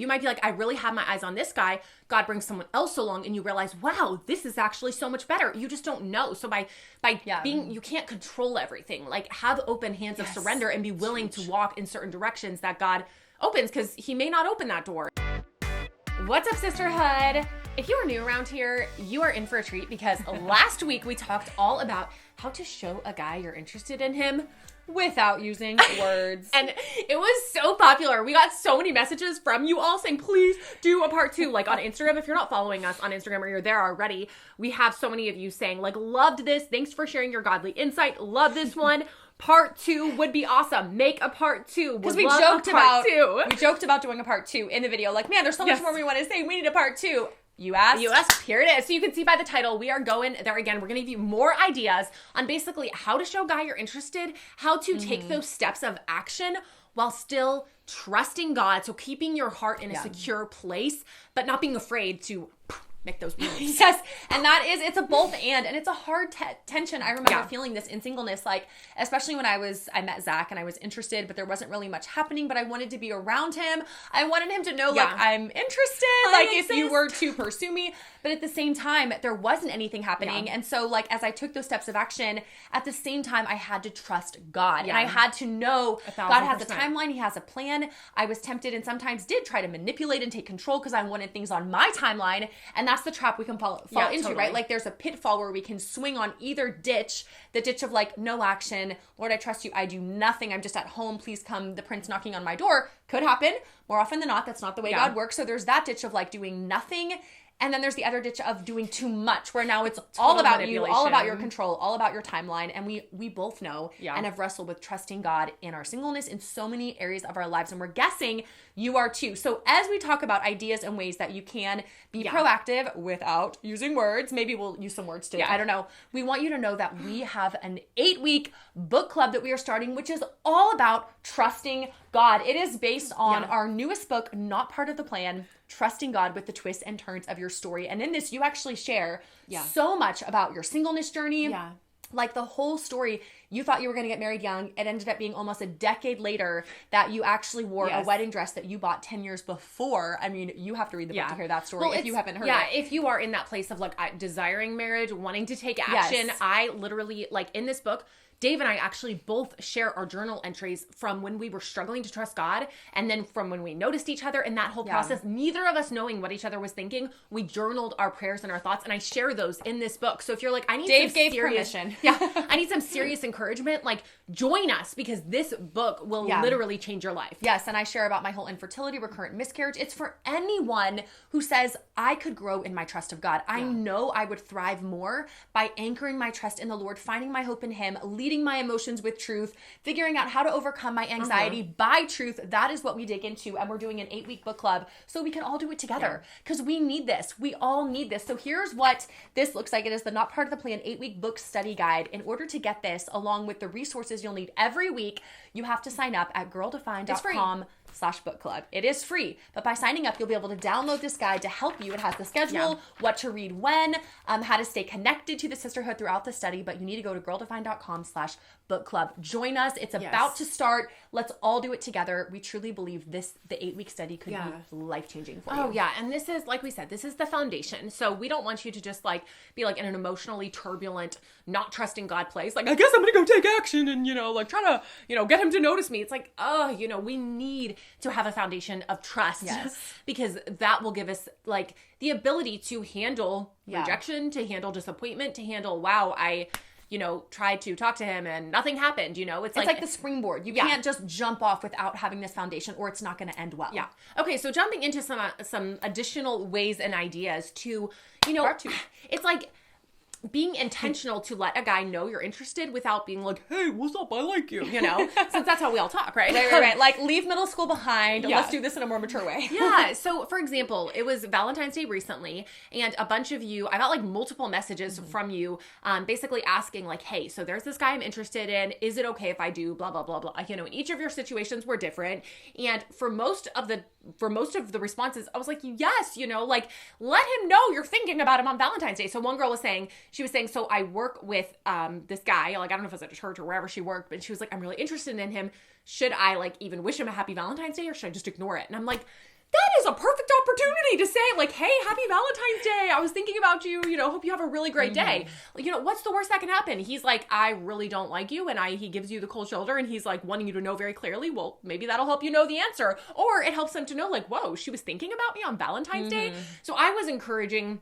You might be like, I really have my eyes on this guy. God brings someone else along and you realize, wow, this is actually so much better. You just don't know. So by being, you can't control everything. Like have open hands of surrender and be willing to walk in certain directions that God opens, because he may not open that door. What's up, sisterhood? If you are new around here, you are in for a treat, because last week we talked all about how to show a guy you're interested in him without using words. And it was so popular. We got so many messages from you all saying, please do a part 2. Like on Instagram, if you're not following us on Instagram or you're there already, we have so many of you saying like, loved this. Thanks for sharing your godly insight. Love this one. Part 2 would be awesome. Make a part 2. Because we joked about doing a part 2 in the video. Like, man, there's so much more we want to say. We need a part 2. You asked. Here it is. So you can see by the title, we are going there again. We're going to give you more ideas on basically how to show a guy you're interested, how to take those steps of action while still trusting God. So keeping your heart in a secure place, but not being afraid to make those moves. Yes. And that is, it's a both and it's a hard tension. I remember feeling this in singleness, like, especially when I met Zach and I was interested, but there wasn't really much happening, but I wanted to be around him. I wanted him to know, like, I'm interested, like, if you were to pursue me. But at the same time, there wasn't anything happening. Yeah. And so, like, as I took those steps of action, at the same time, I had to trust God. Yeah. And I had to know God has a timeline. He has a plan. I was tempted and sometimes did try to manipulate and take control because I wanted things on my timeline. And that's the trap we can fall into, totally. Right? Like, there's a pitfall where we can swing on either ditch, the ditch of, like, no action. Lord, I trust you. I do nothing. I'm just at home. Please come. The prince knocking on my door. Could happen. More often than not, that's not the way God works. So there's that ditch of, like, doing nothing. And then there's the other ditch of doing too much, where now it's all about you, all about your control, all about your timeline. And we both know and have wrestled with trusting God in our singleness in so many areas of our lives. And we're guessing you are too. So as we talk about ideas and ways that you can be proactive without using words, maybe we'll use some words too. I don't know. We want you to know that we have an 8-week book club that we are starting, which is all about trusting God. It is based on our newest book, Not Part of the Plan, Trusting God with the Twists and Turns of Your Story. And in this, you actually share so much about your singleness journey. Yeah. Like the whole story. You thought you were going to get married young. It ended up being almost a decade later that you actually wore a wedding dress that you bought 10 years before. I mean, you have to read the book to hear that story if you haven't heard it. Yeah, if you are in that place of like desiring marriage, wanting to take action, I literally, like in this book, Dave and I actually both share our journal entries from when we were struggling to trust God, and then from when we noticed each other in that whole process, neither of us knowing what each other was thinking, we journaled our prayers and our thoughts, and I share those in this book. So if you're like, I need Dave some gave serious permission. I need some serious encouragement, like join us, because this book will literally change your life. Yes, and I share about my whole infertility, recurrent miscarriage. It's for anyone who says, I could grow in my trust of God. I know I would thrive more by anchoring my trust in the Lord, finding my hope in Him, leading my emotions with truth, figuring out how to overcome my anxiety by truth. That is what we dig into, and we're doing an 8-week book club so we can all do it together, because we need this. We all need this. So here's what this looks like. It is the Not Part of the Plan 8-week book study guide. In order to get this, along with the resources you'll need every week, you have to sign up at girldefine.com/book club. It is free, but by signing up, you'll be able to download this guide to help you. It has the schedule, what to read when, how to stay connected to the sisterhood throughout the study, but you need to go to girldefine.com/book club. Join us. It's about to start. Let's all do it together. We truly believe the 8-week study could be life-changing for you. Oh, yeah. And this is, like we said, this is the foundation. So we don't want you to just like be like in an emotionally turbulent, not trusting God place. Like, I guess I'm going to go take action and, like try to, get him to notice me. It's like, we need to have a foundation of trust because that will give us like the ability to handle rejection, to handle disappointment, to handle, wow, I tried to talk to him and nothing happened, It's like the springboard. You can't just jump off without having this foundation, or it's not going to end well. Yeah. Okay, so jumping into some additional ways and ideas to, it's like being intentional to let a guy know you're interested without being like, hey, what's up? I like you, since that's how we all talk, right? Right. Like, leave middle school behind. Let's do this in a more mature way. Yeah. So, for example, it was Valentine's Day recently, and a bunch of you, I got like multiple messages from you basically asking like, hey, so there's this guy I'm interested in. Is it okay if I do blah, blah, blah, blah? And each of your situations were different. And for most of the responses, I was like, yes, like, let him know you're thinking about him on Valentine's Day. So one girl was saying, so I work with this guy, like, I don't know if it was at a church or wherever she worked, but she was like, I'm really interested in him. Should I like even wish him a happy Valentine's Day, or should I just ignore it? And I'm like, that is a perfect opportunity to say, like, hey, happy Valentine's Day. I was thinking about you, hope you have a really great day. Like, what's the worst that can happen? He's like, I really don't like you. And he gives you the cold shoulder, and he's like wanting you to know very clearly. Well, maybe that'll help you know the answer. Or it helps them to know, like, whoa, she was thinking about me on Valentine's Day. So I was encouraging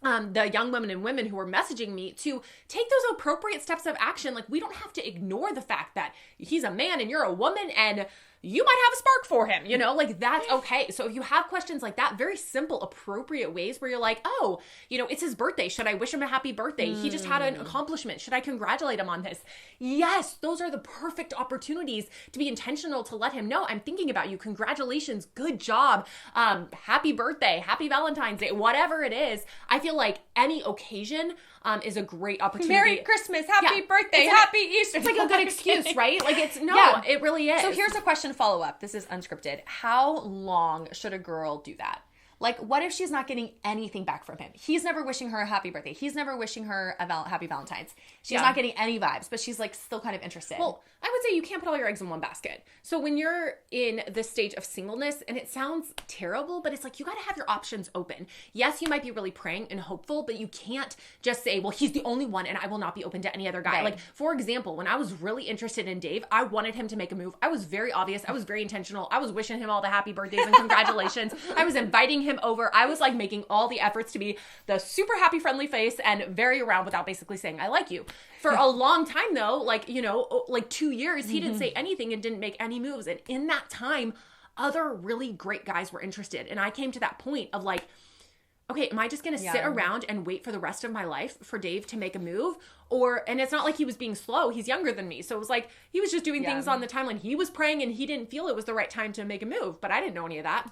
the young women and women who were messaging me to take those appropriate steps of action. Like, we don't have to ignore the fact that he's a man and you're a woman, and you might have a spark for him, like, that's okay. So if you have questions like that, very simple, appropriate ways where you're like, oh, it's his birthday. Should I wish him a happy birthday? He just had an accomplishment. Should I congratulate him on this? Yes, those are the perfect opportunities to be intentional, to let him know, I'm thinking about you. Congratulations. Good job. Happy birthday. Happy Valentine's Day. Whatever it is, I feel like any occasion is a great opportunity. Merry Christmas, happy birthday, happy Easter. It's like a good excuse, right? Like, it really is. So here's a question follow-up. This is unscripted. How long should a girl do that? Like, what if she's not getting anything back from him? He's never wishing her a happy birthday. He's never wishing her a happy Valentine's. She's not getting any vibes, but she's, like, still kind of interested. Well, I would say you can't put all your eggs in one basket. So when you're in this stage of singleness, and it sounds terrible, but it's like, you got to have your options open. Yes, you might be really praying and hopeful, but you can't just say, well, he's the only one and I will not be open to any other guy. Right. Like, for example, when I was really interested in Dave, I wanted him to make a move. I was very obvious. I was very intentional. I was wishing him all the happy birthdays and congratulations. I was inviting him over. I was, like, making all the efforts to be the super happy, friendly face and very around without basically saying, I like you. For a long time, though, like, like 2 years, he didn't say anything and didn't make any moves. And in that time, other really great guys were interested. And I came to that point of, like, okay, am I just going to sit around and wait for the rest of my life for Dave to make a move? And it's not like he was being slow. He's younger than me. So it was like, he was just doing things on the timeline. He was praying and he didn't feel it was the right time to make a move. But I didn't know any of that.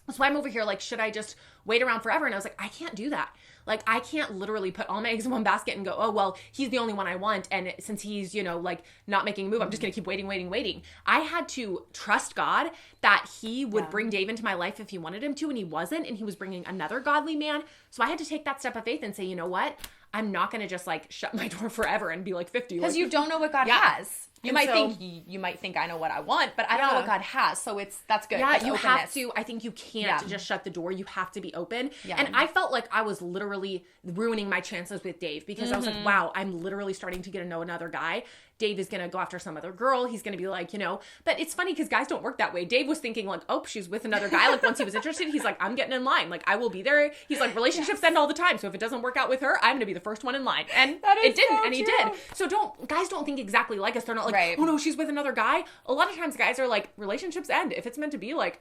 So I'm over here like, should I just wait around forever? And I was like, I can't do that. Like, I can't literally put all my eggs in one basket and go, oh, well, he's the only one I want. And since he's, like, not making a move, I'm just going to keep waiting. I had to trust God that he would bring Dave into my life if he wanted him to, and he wasn't. And he was bringing another godly man. So I had to take that step of faith and say, you know what? I'm not going to just, like, shut my door forever and be like 50. Because you don't know what God has. You might think I know what I want, but I don't know what God has. So that's good. Yeah, you have to. I think you can't just shut the door. You have to be open. Yeah. And I felt like I was literally ruining my chances with Dave because I was like, wow, I'm literally starting to get to know another guy. Dave is going to go after some other girl. He's going to be like, but it's funny because guys don't work that way. Dave was thinking like, oh, she's with another guy. Like, once he was interested, he's like, I'm getting in line. Like, I will be there. He's like, relationships end all the time. So if it doesn't work out with her, I'm going to be the first one in line. And it didn't. And he did. So guys don't think exactly like us. They're not like, oh no, she's with another guy. A lot of times guys are like, relationships end. If it's meant to be, like,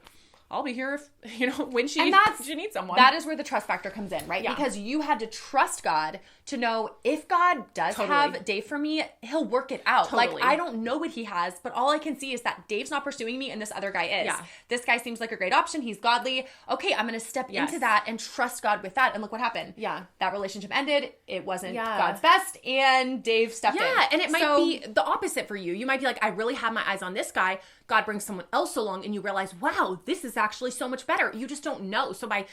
I'll be here if, when she needs someone. That is where the trust factor comes in, right? Yeah. Because you had to trust God to know if God does have Dave for me, he'll work it out. Like, I don't know what he has, but all I can see is that Dave's not pursuing me and this other guy is. Yeah. This guy seems like a great option. He's godly. Okay, I'm going to step into that and trust God with that. And look what happened. Yeah. That relationship ended. It wasn't God's best, and Dave stepped in. Yeah, and it might be the opposite for you. You might be like, I really have my eyes on this guy. God brings someone else along and you realize, wow, this is actually so much better. You just don't know. So by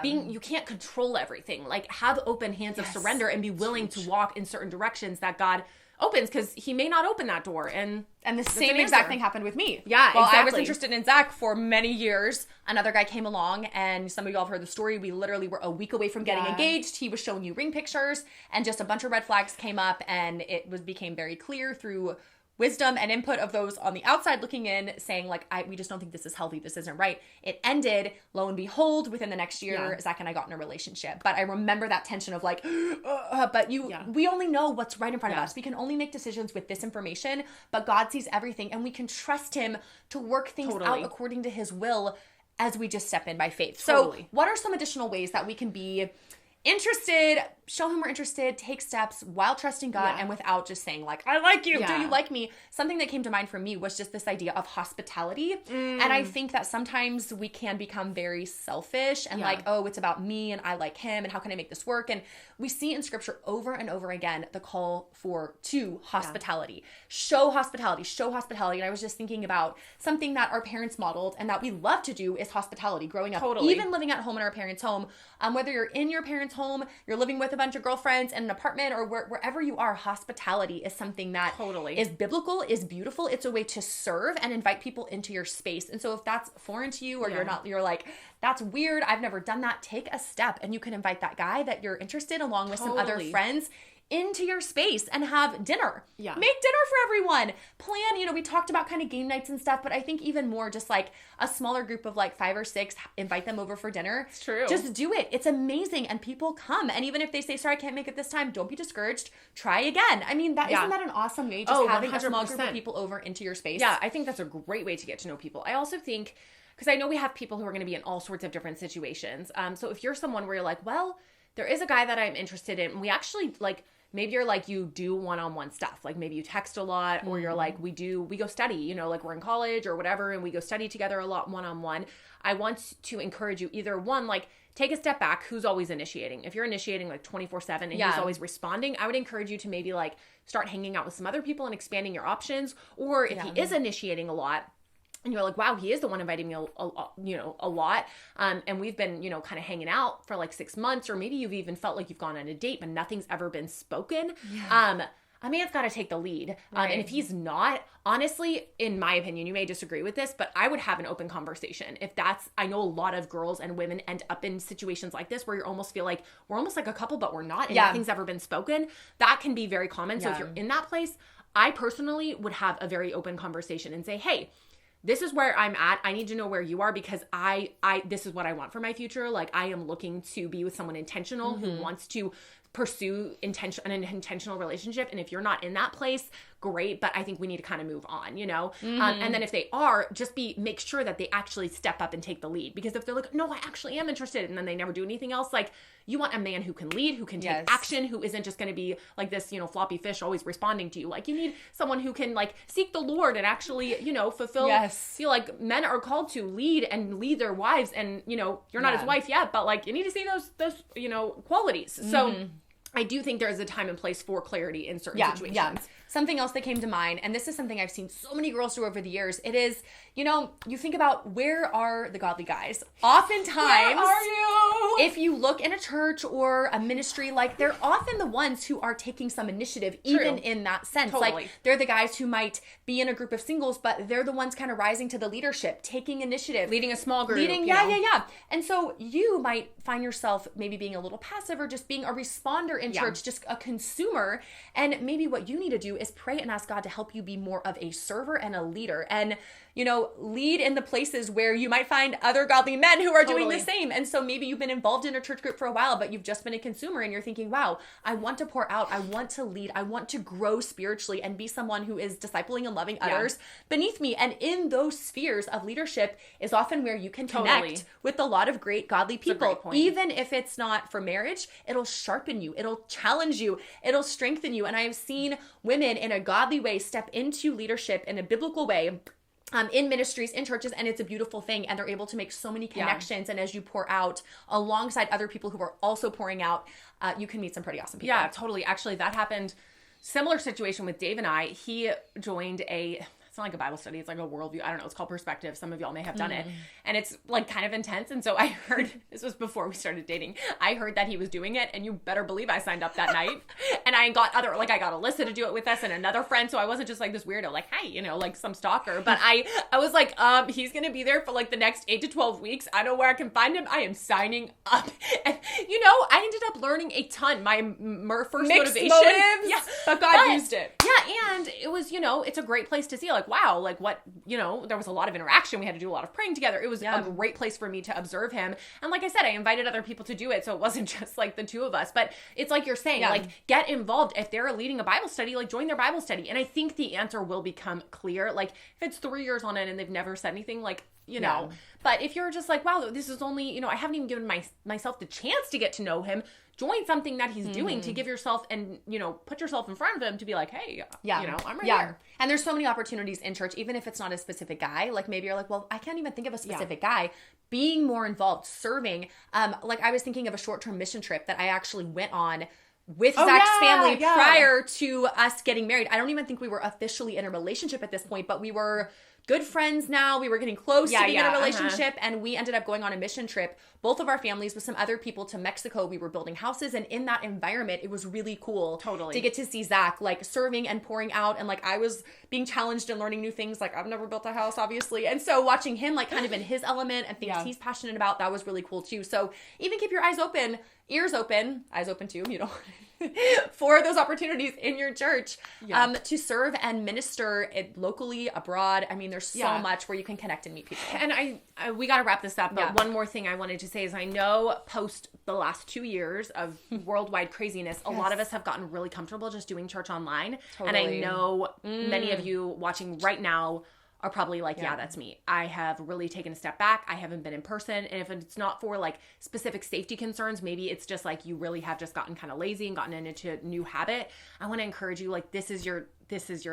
being, you can't control everything. Like, have open hands of surrender and be willing to walk in certain directions that God opens, because he may not open that door. And the same exact thing happened with me. Yeah, well, exactly. I was interested in Zach for many years. Another guy came along, and some of y'all have heard the story. We literally were a week away from getting engaged. He was showing you ring pictures, and just a bunch of red flags came up, and it became very clear through wisdom and input of those on the outside looking in, saying like, we just don't think this is healthy. This isn't right. It ended, lo and behold, within the next year, Zach and I got in a relationship. But I remember that tension of like, we only know what's right in front of us. We can only make decisions with this information, but God sees everything, and we can trust him to work things out according to his will as we just step in by faith. So what are some additional ways that we can be interested, show him we're interested, take steps while trusting God and without just saying like, I like you. Do you like me? Something that came to mind for me was just this idea of hospitality. And I think that sometimes we can become very selfish and like, oh, it's about me and I like him and how can I make this work? And we see in scripture over and over again the call to hospitality. Show hospitality. And I was just thinking about something that our parents modeled and that we love to do is hospitality growing up. Even living at home in our parents' home, whether you're in your parents' home, you're living with a bunch of girlfriends in an apartment or wherever you are, hospitality is something that Totally. is biblical, is beautiful. It's a way to serve and invite people into your space. And so if that's foreign to you or you're like, that's weird, I've never done that, take a step and you can invite that guy that you're interested along with some other friends into your space and have dinner. Yeah. Make dinner for everyone. Plan, we talked about kind of game nights and stuff, but I think even more just like a smaller group of like 5 or 6, invite them over for dinner. It's true. Just do it. It's amazing. And people come. And even if they say, sorry, I can't make it this time, don't be discouraged. Try again. I mean, isn't that an awesome way? Just having 100%. A small group of people over into your space. Yeah, I think that's a great way to get to know people. I also think, because I know we have people who are going to be in all sorts of different situations. So if you're someone where you're like, well, there is a guy that I'm interested in, and we actually like, maybe you're like, you do one-on-one stuff. Like maybe you text a lot, or you're like, we go study, like we're in college or whatever, and we go study together a lot one-on-one. I want to encourage you, either one, like take a step back. Who's always initiating? If you're initiating like 24/7 and he's always responding, I would encourage you to maybe like start hanging out with some other people and expanding your options. Or if he is initiating a lot, and you're like, wow, he is the one inviting me a lot. And we've been, kind of hanging out for like 6 months, or maybe you've even felt like you've gone on a date, but nothing's ever been spoken. Yeah. A man's got to take the lead. Right. And if he's not, honestly, in my opinion, you may disagree with this, but I would have an open conversation. I know a lot of girls and women end up in situations like this where you almost feel like we're almost like a couple, but we're not, and nothing's ever been spoken. That can be very common. So if you're in that place, I personally would have a very open conversation and say, hey, this is where I'm at. I need to know where you are, because this is what I want for my future. Like, I am looking to be with someone intentional who wants to pursue an intentional relationship. And if you're not in that place, great, but I think we need to kind of move on, and then if they are, just make sure that they actually step up and take the lead. Because if they're like, no, I actually am interested, and then they never do anything else, like, you want a man who can lead, who can take action, who isn't just going to be like this, floppy fish always responding to you. Like, you need someone who can like seek the Lord and actually, fulfill, feel like men are called to lead and lead their wives, and, you're not his wife yet, but like, you need to see those qualities. So I do think there is a time and place for clarity in certain situations. Yeah. Something else that came to mind, and this is something I've seen so many girls do over the years, it is, you think about, where are the godly guys? Oftentimes, where are you? If you look in a church or a ministry, like, they're often the ones who are taking some initiative, even in that sense. Totally. Like, they're the guys who might be in a group of singles, but they're the ones kind of rising to the leadership, taking initiative. Leading a small group. Yeah. And so you might find yourself maybe being a little passive, or just being a responder in church, just a consumer. And maybe what you need to do is pray and ask God to help you be more of a server and a leader, and lead in the places where you might find other godly men who are doing the same. And so maybe you've been involved in a church group for a while, but you've just been a consumer, and you're thinking, wow, I want to pour out, I want to lead, I want to grow spiritually and be someone who is discipling and loving others beneath me. And in those spheres of leadership is often where you can connect with a lot of great godly people. Even if it's not for marriage, it'll sharpen you, it'll challenge you, it'll strengthen you. And I have seen women in a godly way step into leadership in a biblical way, in ministries, in churches, and it's a beautiful thing, and they're able to make so many connections. And as you pour out alongside other people who are also pouring out, you can meet some pretty awesome people. Yeah, totally. Actually, that happened. Similar situation with Dave and I. He joined it's not like a Bible study, it's like a worldview. I don't know, it's called Perspective. Some of y'all may have done it. And it's like kind of intense. And so I heard, this was before we started dating, I heard that he was doing it, and you better believe I signed up that night. And I got I got Alyssa to do it with us and another friend. So I wasn't just like this weirdo, like, hey, like some stalker. But I was like, he's going to be there for like the next 8 to 12 weeks. I know where I can find him. I am signing up. And I ended up learning a ton. My first mixed motivation. Motives, but God used it. Yeah. And it was, it's a great place to see, like, wow, like what, there was a lot of interaction. We had to do a lot of praying together. It was a great place for me to observe him. And like I said, I invited other people to do it. So it wasn't just like the two of us, but it's like you're saying, like, get involved. If they're leading a Bible study, like, join their Bible study. And I think the answer will become clear. Like, if it's 3 years on it and they've never said anything, like, but if you're just like, wow, this is only, I haven't even given myself the chance to get to know him, join something that he's doing to give yourself and, put yourself in front of him to be like, hey, I'm right here. And there's so many opportunities in church, even if it's not a specific guy. Like, maybe you're like, well, I can't even think of a specific guy. Being more involved, serving. Like, I was thinking of a short-term mission trip that I actually went on with Zach's family prior to us getting married. I don't even think we were officially in a relationship at this point, but we were good friends now. We were getting close to being in a relationship, and we ended up going on a mission trip, both of our families with some other people, to Mexico. We were building houses, and in that environment, it was really cool to get to see Zach like serving and pouring out, and like I was being challenged and learning new things. Like I've never built a house, obviously, and so watching him like kind of in his element and things he's passionate about, that was really cool too. So even keep your eyes open, ears open, eyes open too, you know, for those opportunities in your church to serve and minister it locally, abroad. I mean, there's so much where you can connect and meet people. And we got to wrap this up, but one more thing I wanted to say is I know post the last 2 years of worldwide craziness, a lot of us have gotten really comfortable just doing church online. And I know many of you watching right now are probably like, yeah, that's me. I have really taken a step back. I haven't been in person. And if it's not for like specific safety concerns, maybe it's just like you really have just gotten kind of lazy and gotten into a new habit. I want to encourage you, like, this is your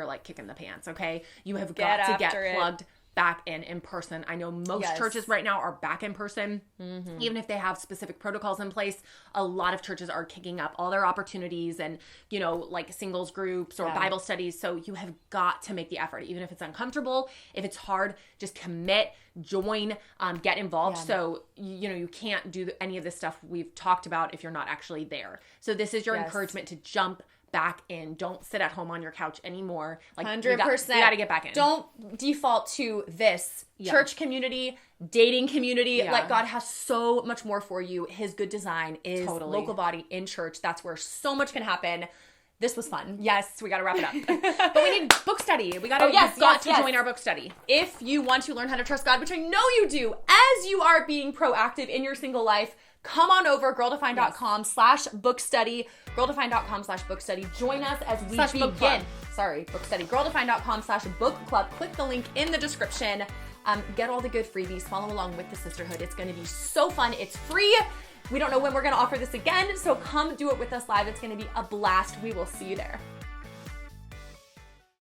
like kick in the pants, okay? You have got to get plugged back in person. I know most churches right now are back in person, even if they have specific protocols in place. A lot of churches are kicking up all their opportunities and, you know, like singles groups or Bible studies. So you have got to make the effort, even if it's uncomfortable, if it's hard, just commit, join, get involved. So, you know, you can't do any of this stuff we've talked about if you're not actually there. So this is your encouragement to jump back in. Don't sit at home on your couch anymore. Like 100%. You got to get back in. Don't default to this church community, dating community. Like God has so much more for you. His good design is local body in church. That's where so much can happen. This was fun. Yes, we got to wrap it up. But we need book study. We got to join our book study. If you want to learn how to trust God, which I know you do, as you are being proactive in your single life, come on over, girldefined.com/book study, girldefined.com/book study. Join us as we begin. Book study. Girldefined.com/book club. Click the link in the description. Get all the good freebies. Follow along with the sisterhood. It's going to be so fun. It's free. We don't know when we're going to offer this again, so come do it with us live. It's going to be a blast. We will see you there.